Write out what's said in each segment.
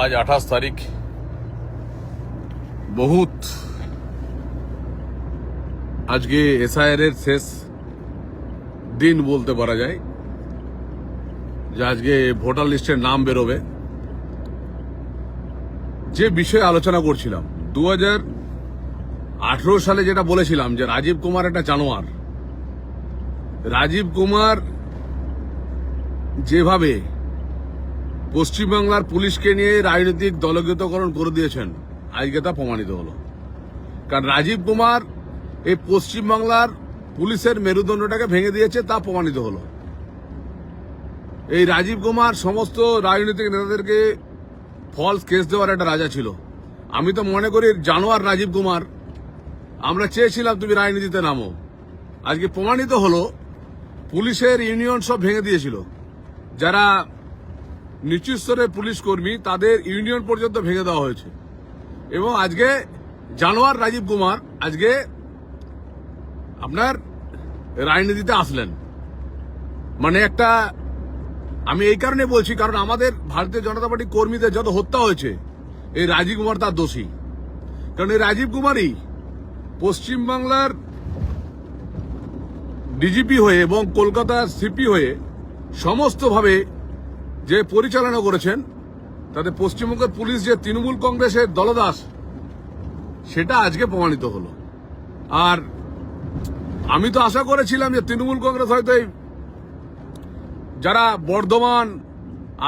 आज 28 तारीख बहुत আজকে এসআইআর এর শেষ দিন বলতে পারা যায় যে আজকে ভোটার লিস্টের নাম বেরোবে। যে বিষয়ে আলোচনা করছিলাম 2018 সালে যেটা বলেছিলাম যে রাজীব কুমার একটা জানোয়ার। রাজীব কুমার যেভাবে পশ্চিমবাংলার পুলিশকে নিয়ে রাজনৈতিক দলগতকরণ করে দিয়েছেন আজকে তা প্রমাণিত হলো। কারণ রাজীব কুমার এই পশ্চিমবাংলার পুলিশের মেরুদণ্ডটাকে ভেঙে দিয়েছে তা প্রমাণিত হলো। এই রাজীব কুমার সমস্ত রাজনৈতিক নেতাদেরকে ফলস কেস দেওয়ার একটা রাজা ছিল। আমি তো মনে করি জানোয়ার রাজীব কুমার, আমরা চেয়েছিলাম তুমি রাজনীতিতে নামো। আজকে প্রমাণিত হলো পুলিশের ইউনিয়ন সব ভেঙে দিয়েছিল। যারা নিচু স্তরের পুলিশ কর্মী তাদের ইউনিয়ন পর্যন্ত ভেঙে দেওয়া হয়েছে। এবং আজকে জানোয়ার রাজীব কুমার আজকে আপনার রাজনীতিতে আসলেন। মানে একটা, আমি এই কারণে বলছি কারণ আমাদের ভারতীয় জনতা পার্টি কর্মীদের যত হত্যা হয়েছে এই রাজীব কুমার তার দোষী। কারণ এই রাজীব কুমারই পশ্চিমবাংলার ডিজিপি হয়ে এবং কলকাতার সিপি হয়ে সমস্তভাবে যে পরিচালনা করেছেন, তাতে পশ্চিমবঙ্গের পুলিশ যে তৃণমূল কংগ্রেসের দলদাস সেটা আজকে প্রমাণিত হলো। আর আমি তো আশা করেছিলাম যে তৃণমূল কংগ্রেস হয়তো যারা বর্ধমান,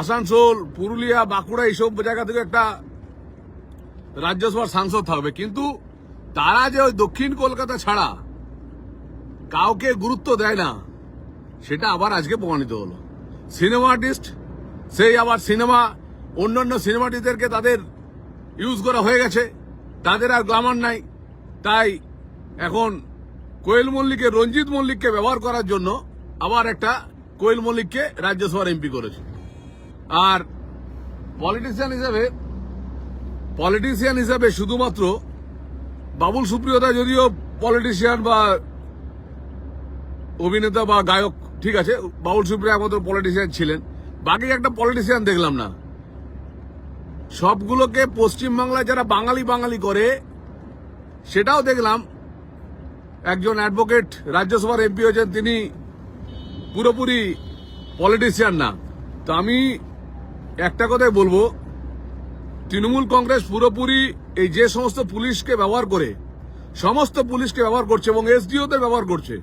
আসানসোল, পুরুলিয়া, বাঁকুড়া এইসব জায়গা থেকে একটা রাজ্যসভার সাংসদ থাকবে, কিন্তু তারা যে ওই দক্ষিণ কলকাতা ছাড়া কাউকে গুরুত্ব দেয় না সেটা আবার আজকে প্রমাণিত হলো। সিনেমা আর্টিস্ট সেই আবার সিনেমা, অন্যান্য সিনেমা আর্টিস্টদেরকে তাদের ইউজ করা হয়ে গেছে, তাদের আর গ্ল্যামার নাই। তাই এখন কোয়েল মল্লিককে, রঞ্জিত মল্লিককে ব্যবহার করার জন্য আবার একটা কোয়েল মল্লিককে রাজ্যসভার এমপি করেছে। আর পলিটিশিয়ান হিসাবে শুধুমাত্র বাবুল সুপ্রিয়তা, যদিও পলিটিশিয়ান বা অভিনেতা বা গায়ক, ঠিক আছে, বাবুল সুপ্রিয় একমাত্র পলিটিশিয়ান ছিলেন, বাকি একটা পলিটিশিয়ান দেখলাম না। সবগুলোকে পশ্চিমবাংলায় যারা বাঙালি বাঙালি করে সেটাও দেখলাম। একজন অ্যাডভোকেট রাজ্যসভার এমপি হয়েছেন, তিনি পুরোপুরি পলিটিশিয়ান না। তো আমি একটা কথাই বলবো, তৃণমূল কংগ্রেস পুরোপুরি এই যে সমস্ত পুলিশকে ব্যবহার করে, সমস্ত পুলিশকে ব্যবহার করছে এবং এসডিওদের ব্যবহার করছে।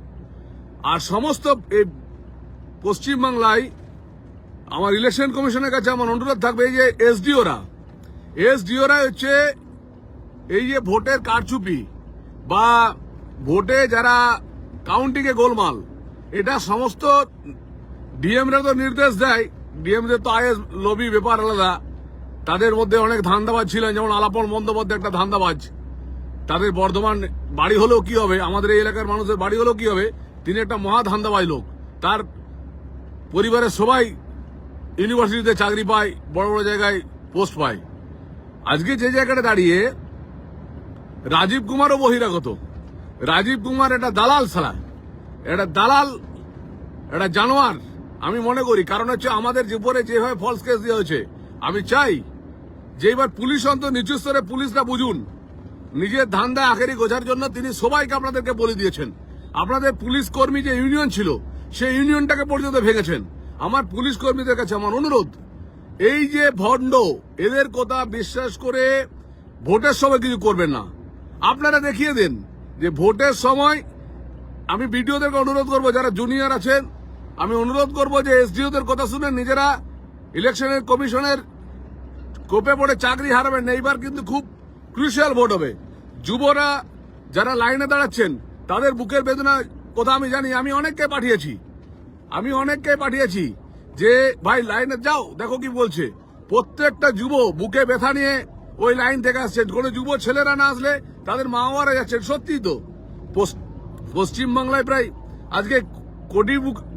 আর সমস্ত পশ্চিমবাংলায় আমার ইলেকশন কমিশনের কাছে আমার অনুরোধ থাকবে, এই যে এসডিওরা হচ্ছে এই যে ভোটের কারচুপি বা ভোটে যারা কাউন্টিংয়ে গোলমাল, এটা সমস্ত ডিএমরা তো নির্দেশ দেয়। ডিএমদের তো আইএস লবি ব্যাপার আলাদা, তাদের মধ্যে অনেক ধান্দাবাজ ছিলেন, যেমন আলাপন বন্দ্যোপাধ্যায় একটা ধান্দাবাজ। তাদের বর্ধমান বাড়ি হলেও কি হবে, আমাদের এই এলাকার মানুষের বাড়ি হলেও কি হবে, তিনি একটা মহা ধান্দাবাজ লোক। তার পরিবারের সবাই ইউনিভার্সিটিতে চাকরি পায়, বড় বড় জায়গায় পোস্ট পায়। আজকে যে জায়গাটা দাঁড়িয়ে রাজীব কুমারও বহিরাগত। রাজীব কুমার একটা দালাল ছাড়া, একটা দালাল, একটা জানোয়ার আমি মনে করি। কারণ হচ্ছে আমাদের উপরে যেভাবে ফলস কেস দেওয়া হয়েছে, আমি চাই যে এবার পুলিশ অন্তত নিচু স্তরে পুলিশরা বুঝুন, নিজের ধান্দা আখেরি গোছার জন্য তিনি সবাইকে আপনাদেরকে বলে দিয়েছেন। আপনাদের পুলিশ কর্মী যে ইউনিয়ন ছিল সেই ইউনিয়নটাকে পর্যন্ত ভেঙেছেন। আমার পুলিশ কর্মীদের কাছে আমার অনুরোধ, এই যে ভণ্ড, এদের কথা বিশ্বাস করে ভোটের সময় কিছু করবেন না। আপনারা দেখিয়ে দেন যে ভোটের সময়, আমি বিডিওদেরকে অনুরোধ করবো, যারা জুনিয়র আছেন, আমি অনুরোধ করবো যে এসডিওদের কথা শুনে নিজেরা ইলেকশনের কমিশনের কোপে পড়ে চাকরি হারাবেন না। এইবার কিন্তু খুব ক্রুশিয়াল ভোট হবে। যুবরা যারা লাইনে দাঁড়াচ্ছেন তাদের বুকের বেদনা কথা আমি জানি। আমি অনেককে পাঠিয়েছি যে ভাই লাইনে যাও, দেখো কি বলছে। প্রত্যেকটা যুব বুকে ব্যথা নিয়ে ওই লাইন থেকে আসছেন। কোন যুব ছেলেরা না আসলে তাদের মা বাবারা যাচ্ছেন। সত্যি তো পশ্চিমবাংলায় প্রায় আজকে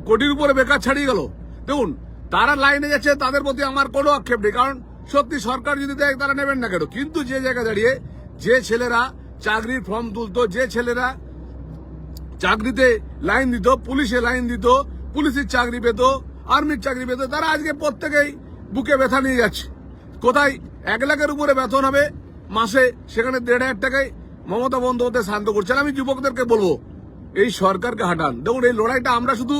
কোটির উপরে বেকার ছাড়িয়ে গেল। দেখুন, তারা লাইনে যাচ্ছে, তাদের প্রতি আমার কোনো আক্ষেপ নেই, কারণ সত্যি সরকার যদি দেয় তারা নেবেন না কেন। কিন্তু যে জায়গায় দাঁড়িয়ে যে ছেলেরা চাকরির ফর্ম তুলতো, যে ছেলেরা চাকরিতে লাইন দিত, পুলিশে লাইন দিত, পুলিশের চাকরি পেত, আর্মির চাকরি পেত, তারা আজকে প্রত্যেকেই বুকে ব্যথা নিয়ে যাচ্ছে। কোথায় 1 লাখের উপরে বেতন হবে মাসে, সেখানে 1,500 টাকায় মমতা বন্দ্যোপাধ্যায় শান্ত করছেন। আমি যুবকদেরকে বলবো এই সরকারকে হাঁটান। দেখুন, এই লড়াইটা আমরা শুধু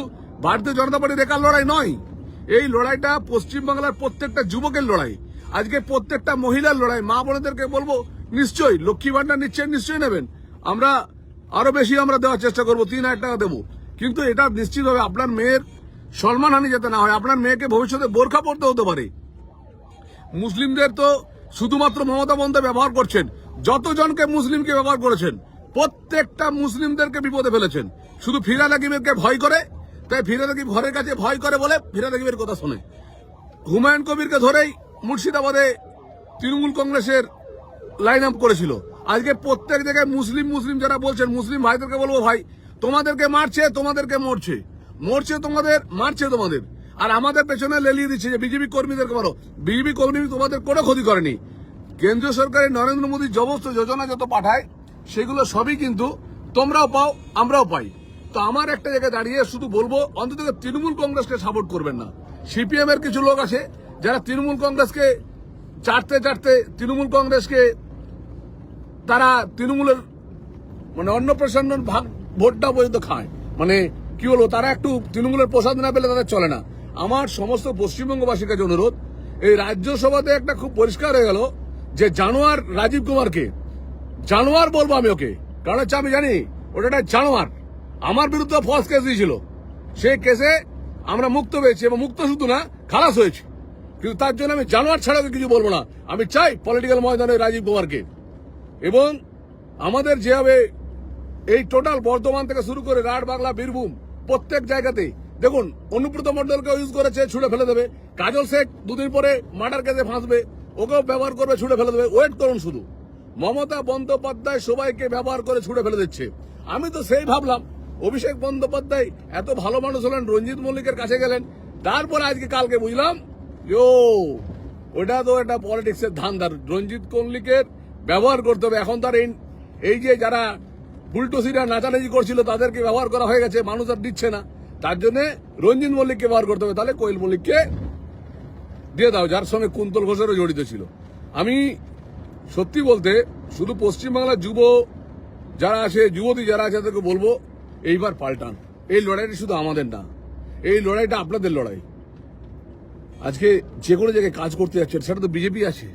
ভারতীয় জনতা পার্টির একার লড়াই নয়, এই লড়াইটা পশ্চিমবাংলার প্রত্যেকটা যুবকের লড়াই, আজকে প্রত্যেকটা মহিলার লড়াই। মা বোনেদেরকে বলবো নিশ্চয়ই লক্ষ্মী ভান্ডার নিশ্চয়ই নেবেন, আমরা আরো বেশি আমরা দেওয়ার চেষ্টা করবো, 3,000 টাকা দেবো, কিন্তু এটা নিশ্চিতভাবে আপনার মেয়ের সম্মানহানি যাতে না হয়। আপনার মেয়েকে ভবিষ্যতে বোরখা পড়তে হতে পারে। মুসলিমদের তো শুধুমাত্র মমতা বন্দ্যোপাধ্যায় ব্যবহার করছেন, যতজনকে মুসলিমকে ব্যবহার করেছেন প্রত্যেকটা মুসলিমদেরকে বিপদে ফেলেছেন। শুধু ফিরহাদ হাকিমকে ভয় করে, তাই ফিরহাদ হাকিম ঘরের কাছে ভয় করে বলে ফিরহাদ হাকিমের কথা শোনে। হুমায়ুন কবিরকে ধরেই মুর্শিদাবাদে তৃণমূল কংগ্রেসের লাইন আপ করেছিল। আজকে প্রত্যেক জায়গায় মুসলিম যারা বলছেন, মুসলিম ভাইদেরকে বলবো, ভাই তোমাদেরকে মারছে, তোমাদেরকে মরছে তোমাদের, মারছে তোমাদের, আর আমাদের পেছনে লেলিয়ে দিচ্ছে যে বিজেপি কর্মীদেরকে মারো। বিজেপি কর্মী তোমাদের কোনো ক্ষতি করেনি। কেন্দ্রীয় সরকারের নরেন্দ্র মোদী সমস্ত যোজনা যত পাঠায় সেগুলো সবই কিন্তু তোমরাও পাও, আমরাও পাই। তো আমার একটা জায়গায় দাঁড়িয়ে শুধু বলবো, অন্তত তৃণমূল কংগ্রেসকে সাপোর্ট করবেন না। সিপিএম এর কিছু লোক আছে যারা তৃণমূল কংগ্রেসকে চাটতে তৃণমূল কংগ্রেসকে তারা তৃণমূলের মানে অন্নপ্রাশন ভাগ ভোটটা পর্যন্ত খায়। মানে কি বলবো, তারা একটু তৃণমূলের প্রসাদ না পেলে তাদের চলে না। আমার সমস্ত পশ্চিমবঙ্গবাসীর কাছে অনুরোধ, এই রাজ্যসভাতে একটা খুব পরিষ্কার হয়ে গেল যে জানোয়ার রাজীব কুমারকে জানোয়ার বলবো আমি ওকে, কারণ হচ্ছে আমি জানি ওটা একটা জানোয়ার। আমার বিরুদ্ধে ফলস কেস দিয়েছিল, সেই কেসে আমরা মুক্ত পেয়েছি, এবং মুক্ত শুধু না খালাস হয়েছি, কিন্তু তার জন্য আমি জানোয়ার ছাড়া কিছু বলবো না। আমি চাই পলিটিক্যাল ময়দানে রাজীব কুমারকে। এবং আমাদের যেভাবে এই টোটাল বর্ধমান থেকে শুরু করে রাঢ় বাংলা, বীরভূম, প্রত্যেক জায়গাতেই দেখুন, অনুব্রত মন্ডলকে ইউজ করেছে, ছুড়ে ফেলে দেবে। কাজল শেখ দুদিন পরে মার্ডার কেসে ফাঁসবে, ওকেও ব্যবহার করবে, ছুড়ে ফেলে দেবে। ওয়েট করুন শুধু। মমতা বন্দ্যোপাধ্যায় সবাইকে ব্যবহার করে ছুড়ে ফেলে দিচ্ছে। আমি তো সেই ভাবলাম অভিষেক বন্দ্যোপাধ্যায় এত ভালো মানুষ হলেন, রঞ্জিত মল্লিকের কাছে গেলেন, তারপরে আজকে কালকে বুঝলাম যে ওটা তো একটা পলিটিক্সের ধান্দার। রঞ্জিত মল্লিকের ব্যবহার করতে হবে। এখন তার এই যে যারা ফুলটসিরা নাচানাচি করছিল তাদেরকে ব্যবহার করা হয়ে গেছে, মানুষ আর দিচ্ছে না, তার জন্য রঞ্জিত মল্লিককে ব্যবহার করতে হবে। তাহলে কোয়েল মল্লিককে দিয়ে দাও, যার সঙ্গে কুন্তল ঘোষেরও জড়িত ছিল। আমি সত্যি বলতে শুধু পশ্চিমবাংলার যুব যারা আছে, যুবতী যারা আছে, তাদেরকে বলবো এইবার পাল্টান। এই লড়াইটা শুধু আমাদের না, এই লড়াইটা আপনাদের লড়াই। আজকে যে কোনো জায়গায় কাজ করতে যাচ্ছেন, সেটা তো বিজেপি আছে,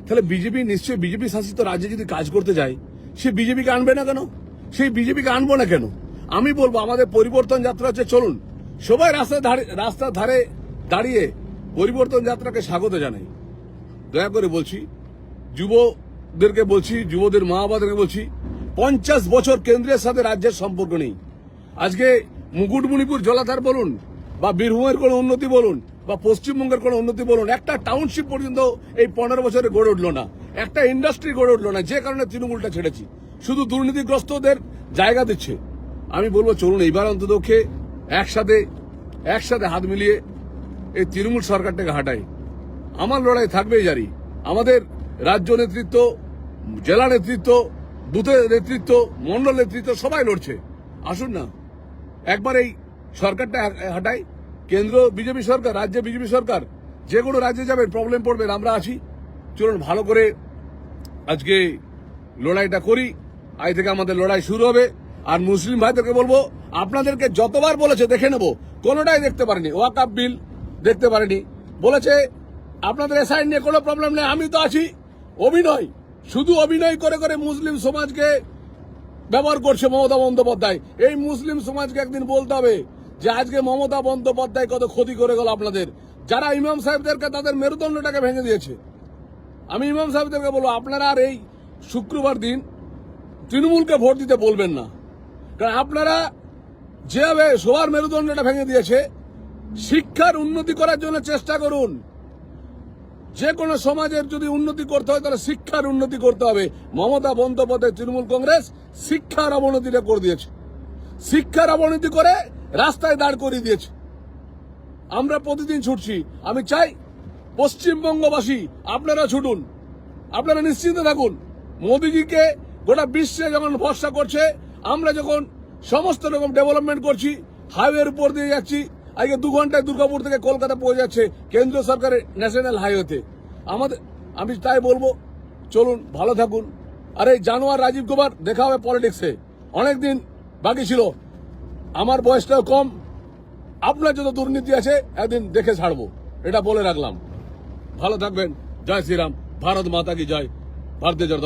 তাহলে বিজেপি নিশ্চয়ই বিজেপি শাসিত রাজ্যে যদি কাজ করতে যায়, সে বিজেপিকে আনবে না কেন? সেই বিজেপিকে আনবো না কেন? আমি বলবো আমাদের পরিবর্তন যাত্রা হচ্ছে, চলুন সবাই রাস্তার ধারে দাঁড়িয়ে পরিবর্তন যাত্রাকে স্বাগত জানাই। দয়া করে বলছি, যুবদেরকে বলছি, যুবদের মা বাবাদেরকে বলছি, 50 বছর কেন্দ্রের সাথে রাজ্যের সম্পর্ক নেই। আজকে মুকুটমণিপুর জলাধার বলুন, বা বীরভূমের কোনো উন্নতি বলুন, বা পশ্চিমবঙ্গের কোনো উন্নতি বলুন, একটা টাউনশিপ পর্যন্ত এই 15 বছরে গড়ে উঠলো না, একটা ইন্ডাস্ট্রি গড়ে উঠলো না, যে কারণে তৃণমূলটা ছেড়েছি। শুধু দুর্নীতিগ্রস্তদের জায়গা দিচ্ছে। আমি বলবো চলুন এইবার অন্তত একসাথে হাত মিলিয়ে এই তৃণমূল সরকারটাকে হাঁটাই। আমার লড়াই থাকবেই জারি। আমাদের রাজ্য নেতৃত্ব, জেলা নেতৃত্ব, বুথের নেতৃত্ব, মন্ডল নেতৃত্ব সবাই লড়ছে। আসুন না একবার এই সরকারটা হাঁটাই। কেন্দ্র বিজেপি সরকার, রাজ্যে বিজেপি সরকার, যে কোনো রাজ্যে যাবেন প্রবলেম পড়বেন, আমরা আছি। চলুন ভালো করে আজকে লড়াইটা করি। আজ থেকে আমাদের লড়াই শুরু হবে। আর মুসলিম ভাইদেরকে বলবো, আপনাদেরকে যতবার বলেছে দেখে নেব, কোনোটাই দেখতে পারেনি। ওয়াকফ বিল দেখতে পারেনি, বলেছে আপনাদের এসআই নিয়ে কোনো প্রবলেম নেই, আমি তো আছি। অভিনয়, শুধু অভিনয় করে করে মুসলিম সমাজকে ব্যবহার করছে মমতা বন্দ্যোপাধ্যায়। এই মুসলিম সমাজকে একদিন বলতে হবে যে আজকে মমতা বন্দ্যোপাধ্যায় কত ক্ষতি করে গেল আপনাদের। যারা ইমাম সাহেবদেরকে তাদের মেরুদণ্ডটাকে ভেঙে দিয়েছে, আমি ইমাম সাহেবদেরকে বলবো আপনারা আর এই শুক্রবার দিন তৃণমূলকে ভোট দিতে বলবেন না। কারণ আপনারা যেভাবে সবার মেরুদণ্ডটা ভেঙে দিয়েছে, শিক্ষার উন্নতি করার জন্য চেষ্টা করুন। যে কোনো সমাজের যদি উন্নতি করতে হয় তাহলে শিক্ষার উন্নতি করতে হবে। মমতা বন্দ্যোপাধ্যায় তৃণমূল কংগ্রেস শিক্ষার অবনতিটা করে দিয়েছে, শিক্ষার অবনতি করে রাস্তায় দাঁড় করিয়ে দিয়েছে। আমরা প্রতিদিন ছুটছি। আমি চাই পশ্চিমবঙ্গবাসী আপনারা ছুটুন, আপনারা নিশ্চিন্ত থাকুন। মোদিজিকে গোটা বিশ্বে যখন ভরসা করছে, আমরা যখন সমস্ত রকম ডেভেলপমেন্ট করছি, হাইওয়ের উপর দিয়ে যাচ্ছি, আজকে 2 ঘন্টায় দুর্গাপুর থেকে কলকাতা পৌঁছে যাচ্ছে কেন্দ্রীয় সরকারের ন্যাশনাল হাইওয়েতে। আমি তাই বলবো, চলুন ভালো থাকুন। আরে জানোয়ার রাজীব কুমার, দেখা হবে পলিটিক্সে, অনেকদিন বাকি ছিল, আমার বয়সটাও কম, আপনার যত দুর্নীতি আছে একদিন দেখে ছাড়বো, এটা বলে রাখলাম। ভালো থাকবেন। জয় শ্রীরাম, ভারত মাতা কি জয়, ভারতীয় জনতা